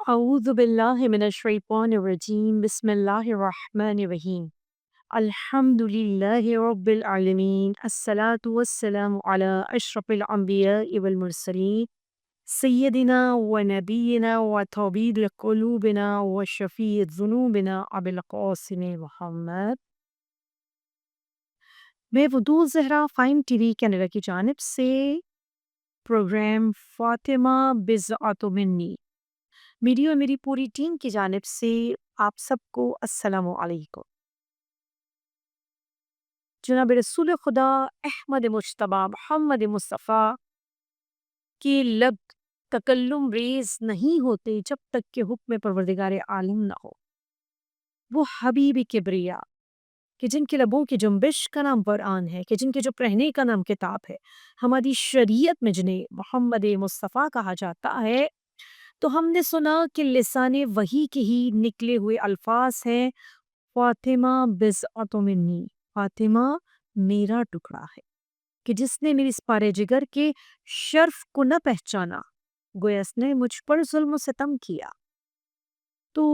اعوذ باللہ من الشیطان الرجیم بسم اللہ الرحمن الرحیم الحمد للہ رب العالمین الصلاة والسلام علی اشرف الانبیاء والمرسلین سیدنا و نبینا و طبیب قلوبنا و شفیع ذنوبنا ابی القاسم محمد۔ میں وضو زہرا فائم ٹی وی کینیڈا کی جانب سے پروگرام فاطمہ بضعۃ منی میری اور میری پوری ٹیم کی جانب سے آپ سب کو السلام علیکم۔ جناب رسول خدا احمد مجتبیٰ محمد مصطفیٰ کے لب تکلم ریز نہیں ہوتے جب تک کہ حکم پروردگار عالم نہ ہو۔ وہ حبیب کبریا کہ جن کے لبوں کی جنبش کا نام قرآن ہے، کہ جن کے جو پڑھنے کا نام کتاب ہے، ہماری شریعت میں جنہیں محمد مصطفیٰ کہا جاتا ہے، تو ہم نے سنا کہ لسان وحی کے ہی نکلے ہوئے الفاظ ہیں فاطمہ بضعۃ منی، فاطمہ میرا ٹکڑا ہے، کہ جس نے میری سپارے جگر کے شرف کو نہ پہچانا گویا اس نے مجھ پر ظلم و ستم کیا۔ تو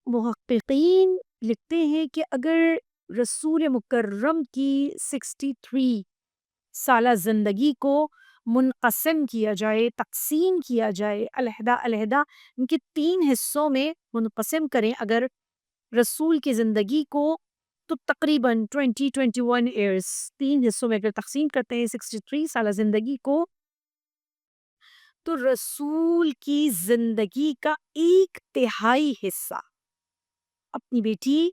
محققین لکھتے ہیں کہ اگر رسول مکرم کی 63 سالہ زندگی کو منقسم کیا جائے، تقسیم کیا جائے، علیحدہ علیحدہ ان کے 3 حصوں میں منقسم کریں اگر رسول کی زندگی کو، تو تقریباً 21 ایئرس 3 حصوں میں اگر تقسیم کرتے ہیں 63 سالہ زندگی کو، تو رسول کی زندگی کا 1/3 حصہ اپنی بیٹی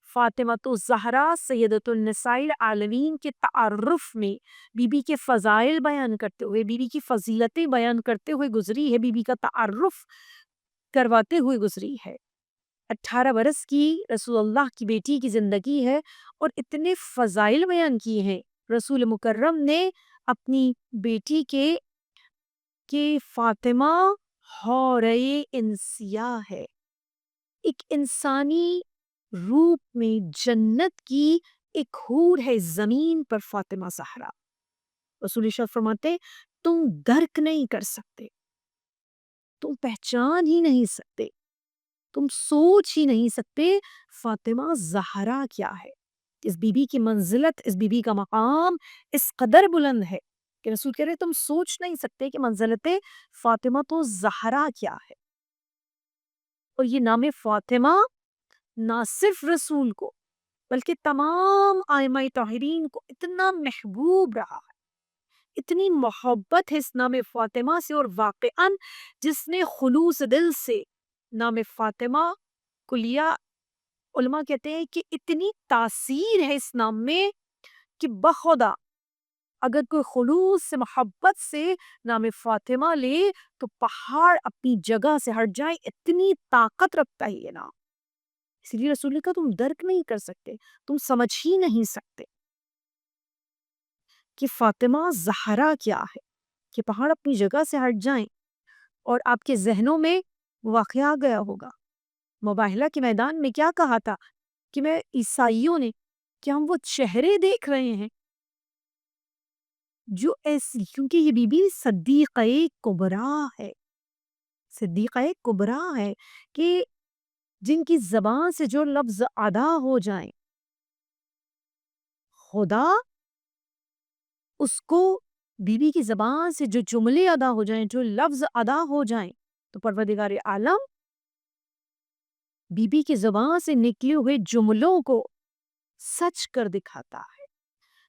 فاطمہ الزہرا سیدۃ النساء العالمین کے تعارف میں بی بی کے فضائل بیان کرتے ہوئے، بی بی کی فضیلتیں بیان کرتے ہوئے گزری ہے، بی بی کا تعارف کرواتے ہوئے گزری ہے۔ 18 برس کی رسول اللہ کی بیٹی کی زندگی ہے اور اتنے فضائل بیان کیے ہیں رسول مکرم نے اپنی بیٹی کے کہ فاطمہ حورِ انسیہ ہے، ایک انسانی روپ میں جنت کی ایک حور ہے زمین پر فاطمہ زہرا۔ رسول ارشاد فرماتے تم درک نہیں کر سکتے، تم پہچان ہی نہیں سکتے، تم سوچ ہی نہیں سکتے فاطمہ زہرا کیا ہے۔ اس بی بی کی منزلت، اس بی بی کا مقام اس قدر بلند ہے کہ رسول کہہ رہے تم سوچ نہیں سکتے کہ منزلت فاطمہ تو زہرا کیا ہے۔ اور یہ نام فاطمہ نہ صرف رسول کو بلکہ تمام ائمہ طاہرین کو اتنا محبوب رہا ہے، اتنی محبت ہے اس نام فاطمہ سے، اور واقعاً جس نے خلوص دل سے نام فاطمہ کو لیا، علماء کہتے ہیں کہ اتنی تاثیر ہے اس نام میں کہ بخدا اگر کوئی خلوص سے محبت سے نام فاطمہ لے تو پہاڑ اپنی جگہ سے ہٹ جائے، اتنی طاقت رکھتا ہے یہ نام۔ اس لیے رسول نے کہا تم درک نہیں کر سکتے، تم سمجھ ہی نہیں سکتے کہ فاطمہ زہرا کیا ہے، کہ پہاڑ اپنی جگہ سے ہٹ جائیں۔ اور آپ کے ذہنوں میں واقعہ آ گیا ہوگا، مباہلہ کے میدان میں کیا کہا تھا کہ میں عیسائیوں نے کہ ہم وہ چہرے دیکھ رہے ہیں جو ایسی، کیونکہ یہ بی بی صدیقہ کبریٰ ہے، صدیقہ کبریٰ ہے، کہ جن کی زبان سے جو لفظ ادا ہو جائیں خدا اس کو، بی بی کی زبان سے جو جملے ادا ہو جائیں، جو لفظ ادا ہو جائیں، تو پروردگار عالم بی بی کی زبان سے نکلے ہوئے جملوں کو سچ کر دکھاتا ہے۔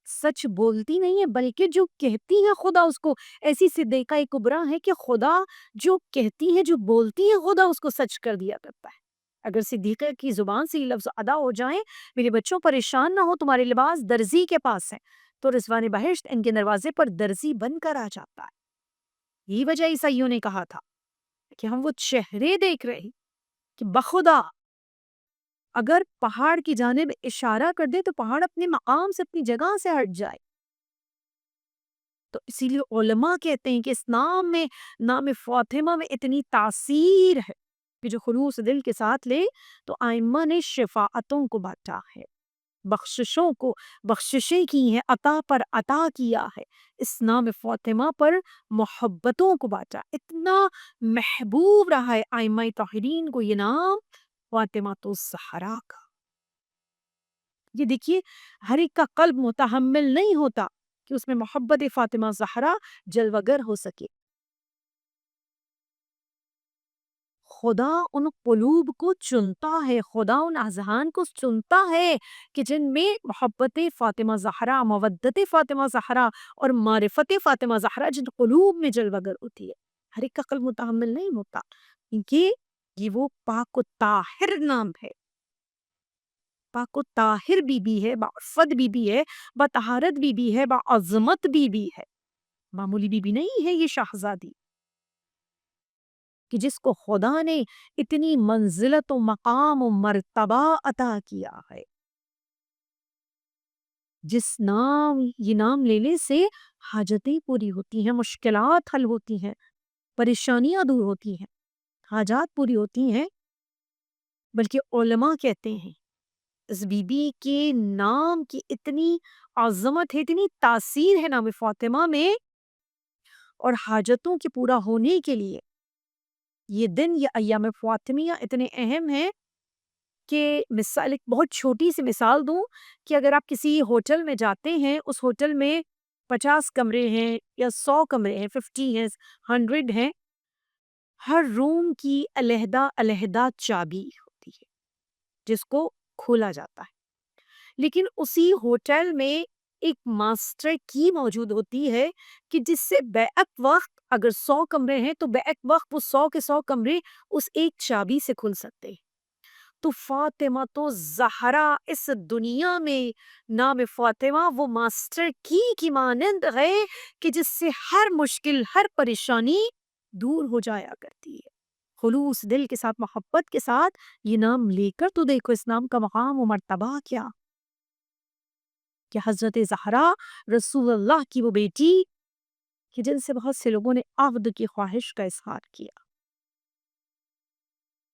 سچ بولتی نہیں ہے بلکہ جو کہتی ہے خدا اس کو، ایسی صدیقہ کبریٰ ہے کہ خدا جو کہتی ہے، جو بولتی ہے، خدا اس کو سچ کر دیا کرتا ہے۔ اگر صدیقہ کی زبان سے یہ لفظ ادا ہو جائیں، میرے بچوں پریشان نہ ہو، تمہارے لباس درزی کے پاس ہے، تو رضوان بہشت ان کے دروازے پر درزی بن کر آ جاتا ہے۔ یہی وجہ عیسائیوں نے کہا تھا کہ ہم وہ چہرے دیکھ رہے ہیں کہ بخدا اگر پہاڑ کی جانب اشارہ کر دے تو پہاڑ اپنے مقام سے، اپنی جگہ سے ہٹ جائے۔ تو اسی لیے علماء کہتے ہیں کہ اس نام میں، نام فاطمہ میں اتنی تاثیر ہے کہ جو خلوص دل کے ساتھ لے تو ائمہ نے شفاعتوں کو بانٹا ہے، بخششوں کو بخششیں کی ہیں، عطا پر عطا کیا ہے، اس نام فاطمہ پر محبتوں کو بانٹا۔ اتنا محبوب رہا ہے ائمہ طاہرین کو یہ نام فاطمہ الزہرا کا۔ یہ دیکھیے ہر ایک کا قلب متحمل نہیں ہوتا کہ اس میں محبت فاطمہ زہرا جلوگر ہو سکے۔ خدا ان قلوب کو چنتا ہے، خدا ان اذہان کو چنتا ہے کہ جن میں محبت فاطمہ زہرا، مودت فاطمہ زہرا اور معرفت فاطمہ زہرا جن قلوب میں جلوگر ہوتی ہے۔ ہر ایک کا قلب متحمل نہیں ہوتا، کیونکہ یہ وہ پاک و طاہر نام ہے، پاک و طاہر بی بی ہے، بعفت بی بی ہے، بطہارت بی بی ہے، بعظمت بی بی ہے، معمولی بی بی نہیں ہے یہ شہزادی، کہ جس کو خدا نے اتنی منزلت و مقام و مرتبہ عطا کیا ہے، یہ نام لینے سے حاجتیں پوری ہوتی ہیں، مشکلات حل ہوتی ہیں، پریشانیاں دور ہوتی ہیں، حاجات پوری ہوتی ہیں۔ بلکہ علماء کہتے ہیں اس بی بی کے نام کی اتنی عظمت ہے، اتنی تاثیر ہے نام فاطمہ میں، اور حاجتوں کے پورا ہونے کے لیے یہ دن، یہ ایام فاطمیہ اتنے اہم ہیں کہ مثال ایک بہت چھوٹی سی مثال دوں کہ اگر آپ کسی ہوٹل میں جاتے ہیں، اس ہوٹل میں 50 کمرے ہیں یا 100 کمرے ہیں، 50 ہیں، 100 ہیں، ہر روم کی علیحدہ علیحدہ چابی ہوتی ہے جس کو کھولا جاتا ہے، لیکن اسی ہوٹل میں ایک ماسٹر کی موجود ہوتی ہے کہ جس سے بیک وقت اگر 100 کمرے ہیں تو بیک وقت وہ 100 کے 100 کمرے اس ایک چابی سے کھل سکتے ہیں۔ تو فاطمہ تو زہرا اس دنیا میں نام فاطمہ وہ ماسٹر کی مانند ہے کہ جس سے ہر مشکل، ہر پریشانی دور ہو جایا کرتی ہے۔ خلوص دل کے ساتھ، محبت کے ساتھ یہ نام لے کر تو دیکھو اس نام کا مقام و مرتبہ کیا، کہ حضرت زہرا رسول اللہ کی وہ بیٹی کہ جن سے بہت سے لوگوں نے عقد کی خواہش کا اظہار کیا۔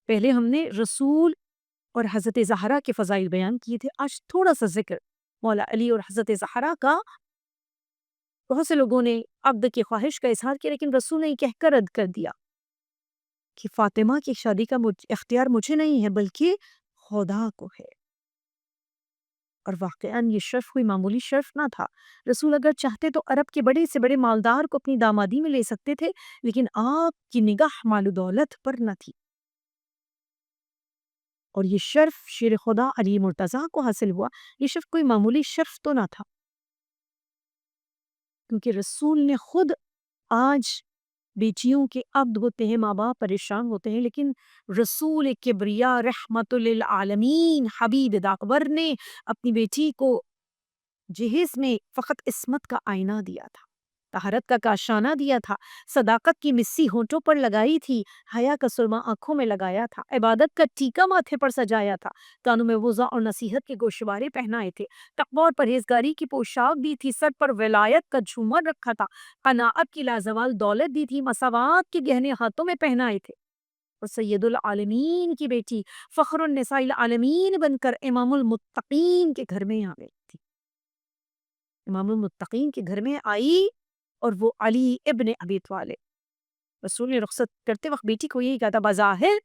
پہلے ہم نے رسول اور حضرت زہرا کے فضائل بیان کیے تھے، آج تھوڑا سا ذکر مولا علی اور حضرت زہرا کا۔ بہت سے لوگوں نے عقد کی خواہش کا اظہار کیا، لیکن رسول نے یہ کہہ کر رد کر دیا کہ فاطمہ کی شادی کا اختیار مجھے نہیں ہے بلکہ خدا کو ہے۔ اور واقعاً یہ شرف کوئی معمولی شرف نہ تھا۔ رسول اگر چاہتے تو عرب کے بڑے سے بڑے مالدار کو اپنی دامادی میں لے سکتے تھے، لیکن آپ کی نگاہ مال و دولت پر نہ تھی، اور یہ شرف شیر خدا علی مرتضیٰ کو حاصل ہوا۔ یہ شرف کوئی معمولی شرف تو نہ تھا، کیونکہ رسول نے خود، آج بیٹیوں کے عبد ہوتے ہیں، ماں باپ پریشان ہوتے ہیں، لیکن رسول کبریا رحمت للعالمین حبیب داکبر نے اپنی بیٹی کو جہیز میں فقط عصمت کا آئینہ دیا تھا، طہارت کا کاشانہ دیا تھا، صداقت کی مسی ہونٹوں پر لگائی تھی، حیا کا سرما آنکھوں میں لگایا تھا، عبادت کا ٹیکا ماتھے پر سجایا تھا، کانوں میں وضع اور نصیحت کے گوشوارے پہنائے تھے، تقوی اور پرہیزگاری کی پوشاک دی تھی، سر پر ولایت کا جھومر رکھا تھا، قناعت کی لازوال دولت دی تھی، مساوات کے گہنے ہاتھوں میں پہنائے تھے، اور سید العالمین کی بیٹی فخر النساء العالمین بن کر امام المتقین کے گھر میں آ گئی تھی، امام المتقین کے گھر میں آئی، اور وہ علی ابن ابی طالب۔ رسول نے رخصت کرتے وقت بیٹی کو یہی کہا تھا، بظاہر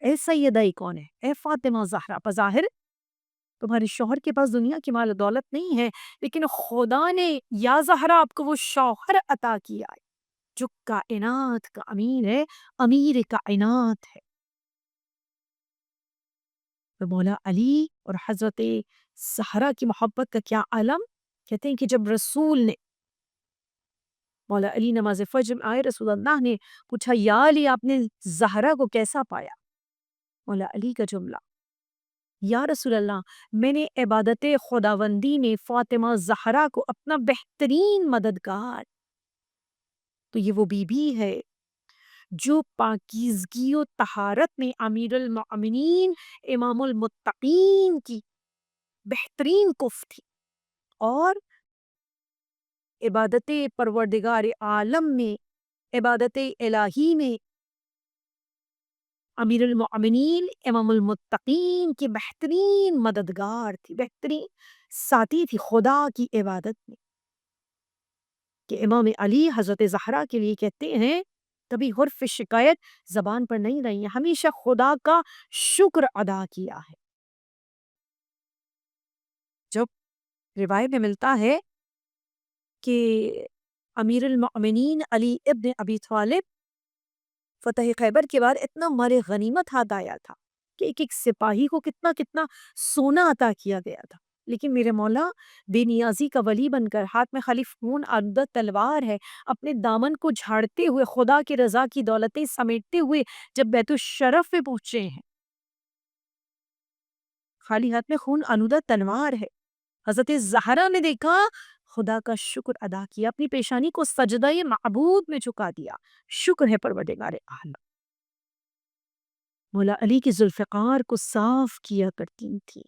اے سیدہ کون ہے، اے فاطمہ زہرا، بظاہر تمہارے شوہر کے پاس دنیا کی مال و دولت نہیں ہے، لیکن خدا نے یا زہرا آپ کو وہ شوہر عطا کیا ہے جو کائنات کا امیر ہے، امیر کائنات ہے۔ مولا علی اور حضرت زہرا کی محبت کا کیا عالم، کہتے ہیں کہ جب رسول نے، مولا علی نماز فجر میں آئے، رسول اللہ نے پوچھا یا علی آپ نے زہرا کو کیسا پایا؟ مولا علی کا جملہ، یا رسول اللہ میں نے عبادت خداوندی میں فاطمہ زہرا کو اپنا بہترین مددگار، تو یہ وہ بی بی ہے جو پاکیزگی و طہارت میں امیر المؤمنین امام المتقین کی بہترین کف تھی، اور عبادت پروردگار عالم میں، عبادت الہی میں امیر المؤمنین امام المتقین کی بہترین مددگار تھی، بہترین ساتھی تھی خدا کی عبادت میں، کہ امام علی حضرت زہرا کے لیے کہتے ہیں کبھی حرف شکایت زبان پر نہیں رہی ہے، ہمیشہ خدا کا شکر ادا کیا ہے۔ جب روایت میں ملتا ہے کہ امیر المؤمنین علی ابن ابی طالب فتح خیبر کے بعد اتنا مال غنیمت ہاتھ آیا تھا کہ ایک ایک سپاہی کو کتنا کتنا سونا عطا کیا گیا تھا، لیکن میرے مولا بے نیازی کا ولی بن کر ہاتھ میں خالی خون آلودہ تلوار ہے، اپنے دامن کو جھاڑتے ہوئے خدا کی رضا کی دولتیں سمیٹتے ہوئے جب بیت الشرف پہ پہنچے ہیں، خالی ہاتھ میں خون آلودہ تلوار ہے، حضرت زہرا نے دیکھا، خدا کا شکر ادا کیا، اپنی پیشانی کو سجدہ معبود میں جھکا دیا، شکر ہے پروردگار عالم۔ مولا علی کی ذوالفقار کو صاف کیا کرتی تھی۔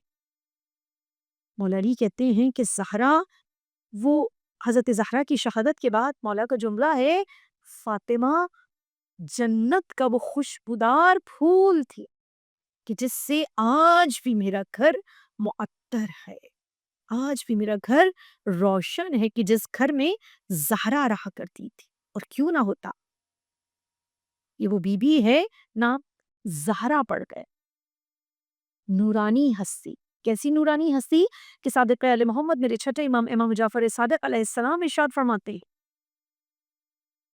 مولا علی کہتے ہیں کہ زہرا، وہ حضرت زہرا کی شہادت کے بعد مولا کا جملہ ہے، فاطمہ جنت کا وہ خوشبودار پھول تھی کہ جس سے آج بھی میرا گھر معطر ہے، آج بھی میرا گھر روشن ہے، کہ جس گھر میں زہرا رہا کرتی تھی۔ اور کیوں نہ ہوتا، یہ وہ بی بی ہے، نام زہرا پڑ گئے، نورانی ہستی۔ کیسی نورانی ہستی کہ صادق علیہ محمد میرے چھٹے امام امام جعفر صادق علیہ السلام ارشاد فرماتے ہیں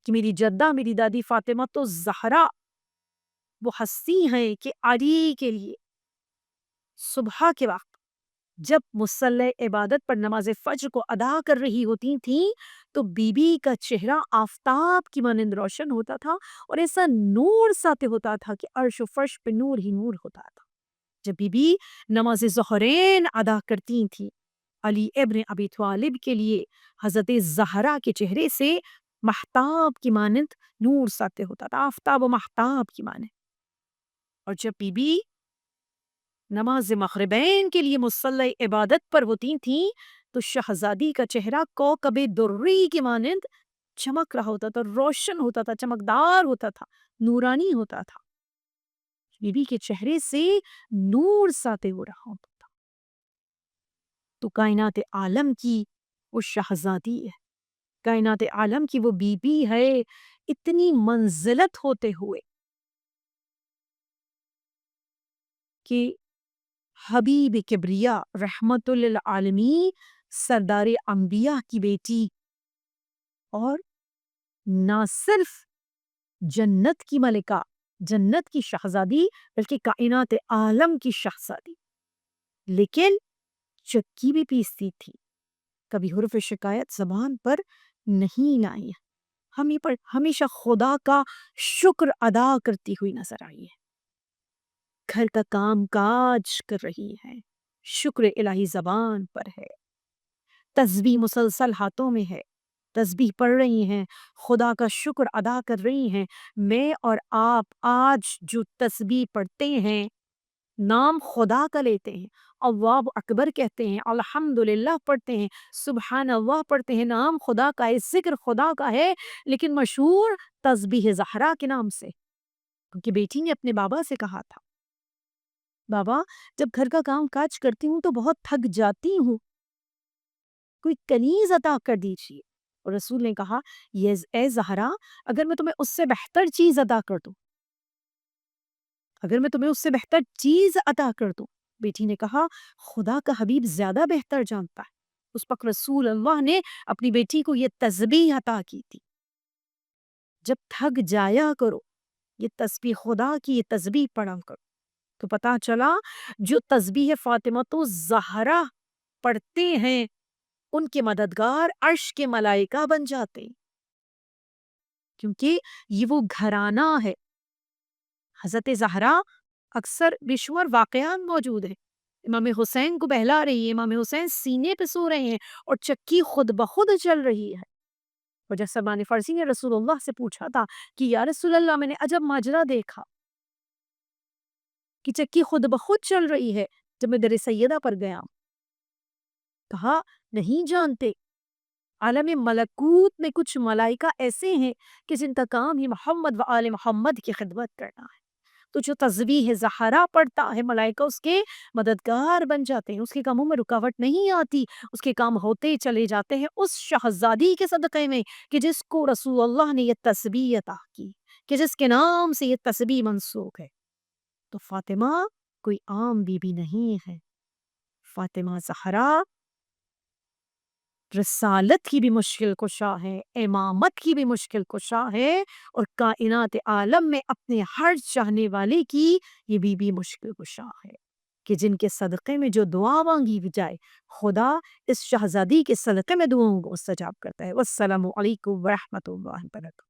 کہ میری جدہ میری دادی فاطمہ تو زہرا وہ ہستی ہیں کہ علی کے لیے صبح کے وقت جب مصلی عبادت پر نماز فجر کو ادا کر رہی ہوتی تھیں تو بی بی کا چہرہ آفتاب کی مانند روشن ہوتا تھا اور ایسا نور ساتے ہوتا تھا کہ عرش و فرش پہ نور ہی نور ہوتا تھا۔ جب بی بی نماز ظہرین ادا کرتی تھی علی ابن ابی طالب کے لیے حضرت زہرا کے چہرے سے مہتاب کی مانند نور ساتے ہوتا تھا، آفتاب و مہتاب کی مانند۔ اور جب بی بی نماز مغربین کے لیے مصلی عبادت پر ہوتی تھیں تو شہزادی کا چہرہ کوکب دری کی مانند چمک رہا ہوتا تھا، روشن ہوتا تھا، چمکدار ہوتا تھا، نورانی ہوتا تھا، بی بی کے چہرے سے نور ساتے ہو رہا ہوتا تھا۔ تو کائنات عالم کی وہ شہزادی ہے، کائنات عالم کی وہ بی بی ہے، اتنی منزلت ہوتے ہوئے کہ حبیب کبریا رحمت للعالمین سردار انبیاء کی بیٹی، اور نہ صرف جنت کی ملکہ، جنت کی شہزادی، بلکہ کائنات عالم کی شہزادی، لیکن چکی بھی پیستی تھی، کبھی حرف شکایت زبان پر نہیں لائی، ہمیشہ خدا کا شکر ادا کرتی ہوئی نظر آئی ہے، گھر کا کام کاج کر رہی ہے، شکر الہی زبان پر ہے، تسبیح مسلسل ہاتھوں میں ہے، تسبیح پڑھ رہی ہیں، خدا کا شکر ادا کر رہی ہیں۔ میں اور آپ آج جو تسبیح پڑھتے ہیں، نام خدا کا لیتے ہیں، اللہ اکبر کہتے ہیں، الحمدللہ پڑھتے ہیں، سبحان اللہ پڑھتے ہیں، نام خدا کا ہے، ذکر خدا کا ہے، لیکن مشہور تسبیح زہرا کے نام سے، کیونکہ بیٹی نے اپنے بابا سے کہا تھا، بابا جب گھر کا کام کاج کرتی ہوں تو بہت تھک جاتی ہوں، کوئی کنیز عطا کر دیجیے۔ اور رسول نے کہا، اے زہرا، اگر میں تمہیں اس سے بہتر چیز عطا کر دوں، اگر میں تمہیں اس سے بہتر چیز عطا کر دوں، بیٹی نے کہا، خدا کا حبیب زیادہ بہتر جانتا ہے۔ اس وقت رسول اللہ نے اپنی بیٹی کو یہ تسبیح عطا کی تھی، جب تھک جایا کرو یہ تسبیح خدا کی، یہ تسبیح پڑھا کرو۔ تو پتا چلا جو تسبیح فاطمہ تو زہرا پڑھتے ہیں ان کے مددگار عرش کے ملائکہ بن جاتے ہیں، کیونکہ یہ وہ گھرانہ ہے۔ حضرت زہرا اکثر بشمار واقعات موجود ہیں، امام حسین کو بہلا رہی ہے، امام حسین سینے پہ سو رہے ہیں اور چکی خود بخود چل رہی ہے، اور جب سلمان فارسی نے رسول اللہ سے پوچھا تھا کہ یا رسول اللہ، میں نے عجب ماجرا دیکھا کہ چکی خود بخود چل رہی ہے جب میں در سیدہ پر گیا، کہا نہیں جانتے، عالم ملکوت میں کچھ ملائکہ ایسے ہیں کہ جن کا کام ہی محمد و آل محمد کی خدمت کرنا ہے، تو جو تسبیح زہرا پڑھتا ہے ملائکہ اس کے مددگار بن جاتے ہیں، اس کے کاموں میں رکاوٹ نہیں آتی، اس کے کام ہوتے چلے جاتے ہیں اس شہزادی کے صدقے میں کہ جس کو رسول اللہ نے یہ تسبیح عطا کی، کہ جس کے نام سے یہ تسبیح منسوخ ہے۔ تو فاطمہ کوئی عام بی بی نہیں ہے، فاطمہ زہرا رسالت کی بھی مشکل کشا ہے، امامت کی بھی مشکل کشا ہے، اور کائنات عالم میں اپنے ہر چاہنے والے کی یہ بھی مشکل کشا ہے کہ جن کے صدقے میں جو دعا مانگی جائے خدا اس شہزادی کے صدقے میں دعاؤں کو استجاب کرتا ہے۔ والسلام علیکم ورحمۃ اللہ وبرکاتہ۔